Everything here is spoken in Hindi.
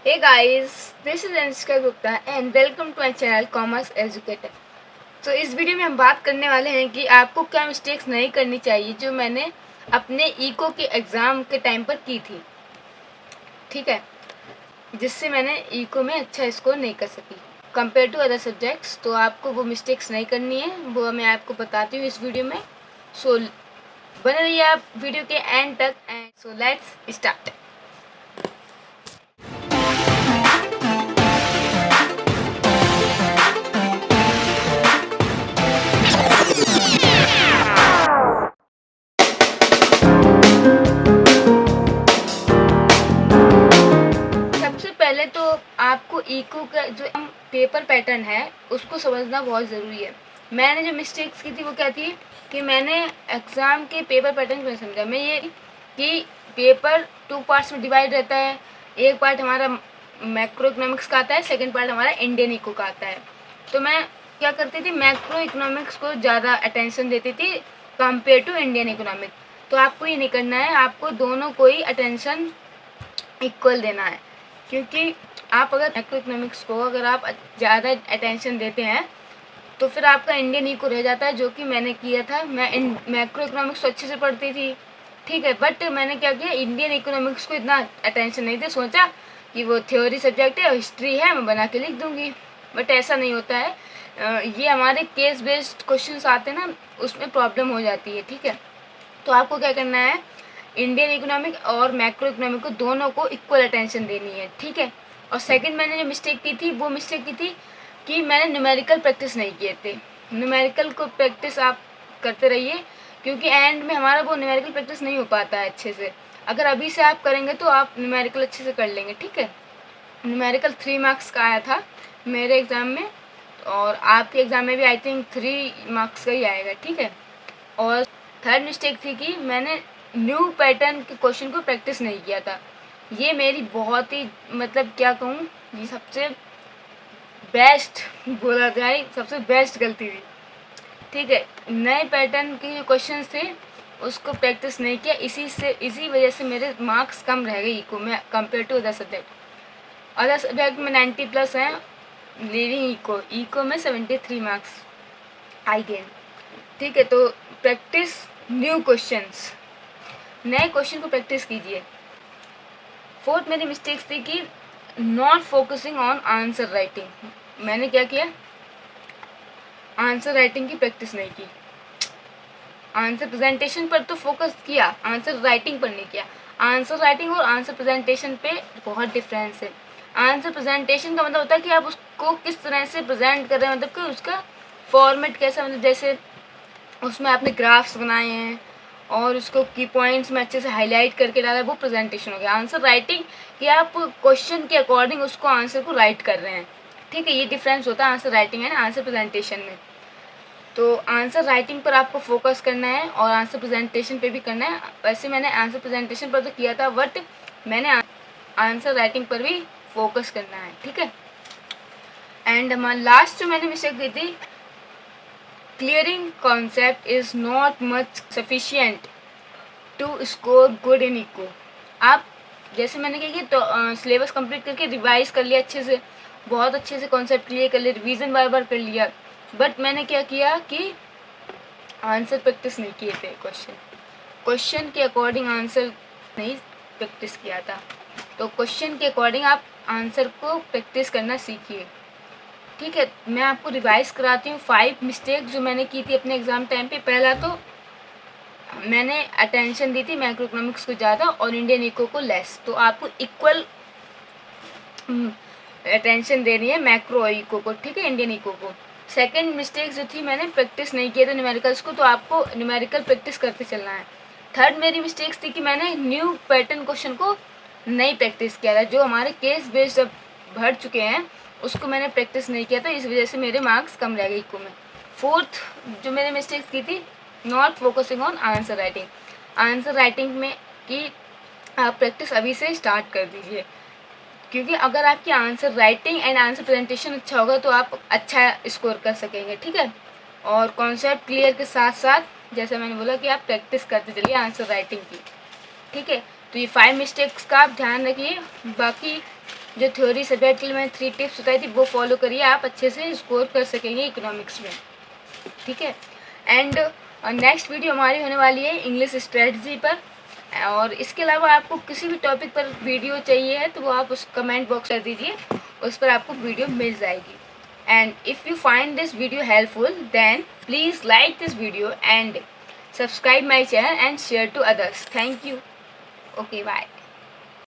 Hey guys, this is Anushka Gupta and welcome to my channel Commerce Educator। तो इस वीडियो में हम बात करने वाले हैं कि आपको क्या मिस्टेक्स नहीं करनी चाहिए जो मैंने अपने इको के एग्ज़ाम के टाइम पर की थी, ठीक है, जिससे मैंने इको में अच्छा स्कोर नहीं कर सकी कंपेयर टू अदर सब्जेक्ट्स। तो आपको वो मिस्टेक्स नहीं करनी है, वो मैं आपको बताती हूँ इस वीडियो में। सो बने रहिए आप वीडियो के एंड तक। And so let's start. सबसे पहले तो आपको इको का जो पेपर पैटर्न है उसको समझना बहुत ज़रूरी है। मैंने जो मिस्टेक्स की थी वो क्या थी कि मैंने एग्ज़ाम के पेपर पैटर्न को नहीं समझा। मैं ये कि पेपर 2 पार्ट्स में डिवाइड रहता है। एक पार्ट हमारा मैक्रो इकोनॉमिक्स का आता है, सेकंड पार्ट हमारा इंडियन इको का आता है। तो मैं क्या करती थी, मैक्रो इकोनॉमिक्स को ज़्यादा अटेंशन देती थी कंपेयर टू इंडियन इकोनॉमिक्स। तो आपको ये नहीं करना है, आपको दोनों को ही अटेंशन इक्वल देना है। क्योंकि आप अगर मैक्रो इकोनॉमिक्स को अगर आप ज़्यादा अटेंशन देते हैं तो फिर आपका इंडियन इको रह जाता है, जो कि मैंने किया था। मैं इन मैक्रो इकोनॉमिक्स तो अच्छे से पढ़ती थी, ठीक है, बट मैंने क्या किया, इंडियन इकोनॉमिक्स को इतना अटेंशन नहीं दिया। सोचा कि वो थ्योरी सब्जेक्ट है, हिस्ट्री है, मैं बना के लिख दूँगी, बट ऐसा नहीं होता है। ये हमारे केस बेस्ड क्वेश्चंस आते हैं ना, उसमें प्रॉब्लम हो जाती है, ठीक है। तो आपको क्या करना है, इंडियन इकोनॉमिक और मैक्रो इकोनॉमिक को दोनों को इक्वल अटेंशन देनी है, ठीक है। और सेकंड मैंने जो मिस्टेक की थी वो मिस्टेक की थी कि मैंने न्यूमेरिकल प्रैक्टिस नहीं किए थे। न्यूमेरिकल को प्रैक्टिस आप करते रहिए, क्योंकि एंड में हमारा वो न्यूमेरिकल प्रैक्टिस नहीं हो पाता है अच्छे से। अगर अभी से आप करेंगे तो आप न्यूमेरिकल अच्छे से कर लेंगे, ठीक है। न्यूमेरिकल 3 मार्क्स का आया था मेरे एग्ज़ाम में, और आपके एग्ज़ाम में भी आई थिंक 3 मार्क्स का ही आएगा, ठीक है। और थर्ड मिस्टेक थी कि मैंने न्यू पैटर्न के क्वेश्चन को प्रैक्टिस नहीं किया था। ये मेरी बहुत ही मतलब क्या कहूँ, ये सबसे बेस्ट बोला जाए, सबसे बेस्ट गलती थी, ठीक है। नए पैटर्न के जो क्वेश्चन थे उसको प्रैक्टिस नहीं किया, इसी वजह से मेरे मार्क्स कम रह गए इको में कंपेयर टू अदर सब्जेक्ट में 90+ हैं, लिविंग इको में 73 मार्क्स आई गेन, ठीक है। तो प्रैक्टिस न्यू क्वेश्चंस, नए क्वेश्चन को प्रैक्टिस कीजिए। फोर्थ मेरी मिस्टेक्स थी कि not focusing on answer writing. मैंने क्या किया, आंसर राइटिंग की प्रैक्टिस नहीं की। आंसर प्रेजेंटेशन पर तो फोकस किया, आंसर राइटिंग पर नहीं किया। आंसर राइटिंग और आंसर प्रेजेंटेशन पे बहुत डिफरेंस है। आंसर प्रेजेंटेशन का मतलब होता है कि आप उसको किस तरह से प्रेजेंट कर रहे हैं, मतलब कि उसका फॉर्मेट कैसा, मतलब जैसे उसमें आपने ग्राफ्स बनाए हैं और उसको की पॉइंट्स में अच्छे से हाईलाइट करके डाला है, वो प्रेजेंटेशन हो गया। आंसर राइटिंग कि आप क्वेश्चन के अकॉर्डिंग उसको आंसर को राइट कर रहे हैं, ठीक है। ये डिफरेंस होता है answer writing and answer presentation में। तो आंसर राइटिंग पर आपको फोकस करना है और आंसर प्रेजेंटेशन पे भी करना है। वैसे मैंने आंसर प्रेजेंटेशन पर तो किया था, बट मैंने आंसर राइटिंग पर भी फोकस करना है, ठीक है। एंड हमारा लास्ट जो मैंने मिस्टेक की थी, clearing concept is not much sufficient to score good in eco। आप जैसे मैंने क्या किया, तो सिलेबस कंप्लीट करके रिवाइज कर लिया अच्छे से, बहुत अच्छे से कॉन्सेप्ट क्लियर कर लिया, रिवीजन बार बार कर लिया, बट मैंने क्या किया कि आंसर प्रैक्टिस नहीं किए थे। क्वेश्चन के अकॉर्डिंग आंसर नहीं प्रैक्टिस किया था। तो क्वेश्चन के अकॉर्डिंग आप आंसर को प्रैक्टिस करना सीखिए, ठीक है। मैं आपको रिवाइज कराती हूँ 5 मिस्टेक जो मैंने की थी अपने एग्ज़ाम टाइम पे। पहला तो मैंने अटेंशन दी थी मैक्रो इकोनॉमिक्स को ज़्यादा और इंडियन इको को लेस। तो आपको इक्वल अटेंशन देनी है मैक्रो और इको को, ठीक है, इंडियन इको को। सेकंड मिस्टेक जो थी, मैंने प्रैक्टिस नहीं किया था न्यूमेरिकल्स को, तो आपको न्यूमेरिकल प्रैक्टिस करते चलना है। थर्ड मेरी मिस्टेक्स थी कि मैंने न्यू पैटर्न क्वेश्चन को नहीं प्रैक्टिस किया था, जो हमारे केस बेस्ड अब भर चुके हैं उसको मैंने प्रैक्टिस नहीं किया था, इस वजह से मेरे मार्क्स कम रह गए इको में। फोर्थ जो मैंने मिस्टेक्स की थी, not focusing on answer writing. Answer writing में कि आप प्रैक्टिस अभी से स्टार्ट कर दीजिए, क्योंकि अगर आपकी answer writing and answer presentation अच्छा होगा तो आप अच्छा स्कोर कर सकेंगे, ठीक है। और कॉन्सेप्ट क्लियर के साथ साथ जैसे मैंने बोला कि आप प्रैक्टिस करते चलिए आंसर राइटिंग की, ठीक है। तो ये 5 मिस्टेक्स का आप ध्यान रखिए। बाकी जो थ्योरी सब्जेक्ट के लिए मैंने 3 टिप्स बताई थी वो फॉलो करिए, आप अच्छे से स्कोर कर सकेंगे इकोनॉमिक्स में, ठीक है। एंड नेक्स्ट वीडियो हमारी होने वाली है इंग्लिश स्ट्रेटजी पर, और इसके अलावा आपको किसी भी टॉपिक पर वीडियो चाहिए है तो वो आप उस कमेंट बॉक्स कर दीजिए, उस पर आपको वीडियो मिल जाएगी। And if you find this video helpful then please like this video and subscribe my channel and share to others. Thank you. Okay, bye.